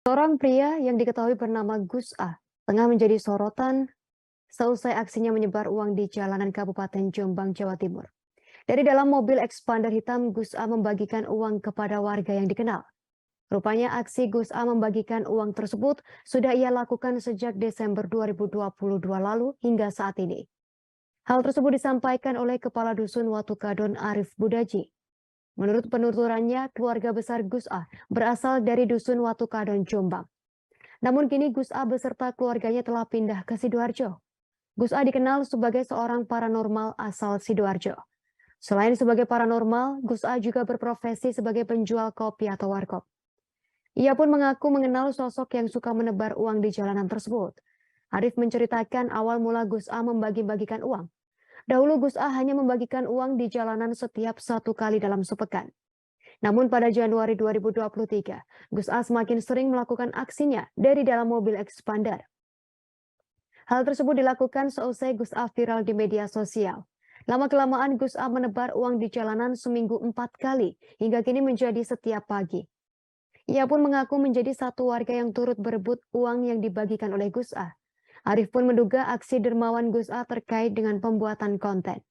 Seorang pria yang diketahui bernama Gus A tengah menjadi sorotan seusai aksinya menyebar uang di jalanan Kabupaten Jombang, Jawa Timur. Dari dalam mobil expander hitam, Gus A membagikan uang kepada warga yang dikenal. Rupanya aksi Gus A membagikan uang tersebut sudah ia lakukan sejak Desember 2022 lalu hingga saat ini. Hal tersebut disampaikan oleh Kepala Dusun Watukadon Arif Budaji. Menurut penuturannya, keluarga besar Gus A berasal dari Dusun Watukadon, Jombang. Namun kini Gus A beserta keluarganya telah pindah ke Sidoarjo. Gus A dikenal sebagai seorang paranormal asal Sidoarjo. Selain sebagai paranormal, Gus A juga berprofesi sebagai penjual kopi atau warkop. Ia pun mengaku mengenal sosok yang suka menebar uang di jalanan tersebut. Arif menceritakan awal mula Gus A membagi-bagikan uang. Dahulu Gus A hanya membagikan uang di jalanan setiap 1 kali dalam sepekan. Namun pada Januari 2023, Gus A semakin sering melakukan aksinya dari dalam mobil expander. Hal tersebut dilakukan seusai Gus A viral di media sosial. Lama-kelamaan Gus A menebar uang di jalanan seminggu 4 kali, hingga kini menjadi setiap pagi. Ia pun mengaku menjadi satu warga yang turut berebut uang yang dibagikan oleh Gus A. Arif pun menduga aksi dermawan Gus A terkait dengan pembuatan konten.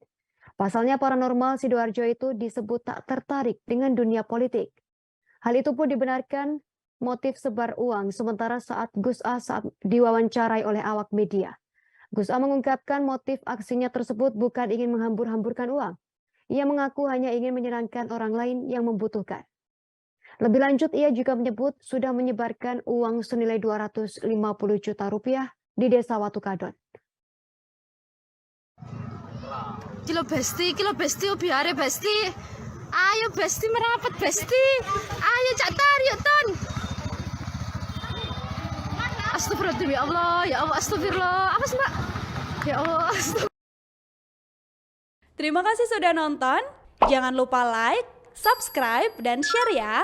Pasalnya paranormal Sidoarjo itu disebut tak tertarik dengan dunia politik. Hal itu pun dibenarkan motif sebar uang sementara saat Gus A saat diwawancarai oleh awak media. Gus A mengungkapkan motif aksinya tersebut bukan ingin menghambur-hamburkan uang. Ia mengaku hanya ingin menyenangkan orang lain yang membutuhkan. Lebih lanjut, ia juga menyebut sudah menyebarkan uang senilai 250 juta rupiah di desa Watukadon. Kilo besti ubiare besti. Ayo besti merapat besti. Ayo cak tar yuk ton. Astagfirullah ya Allah, ya Allah astagfirullah. Apa sih Mbak? Ya Allah. Terima kasih sudah nonton. Jangan lupa like, subscribe, dan share ya.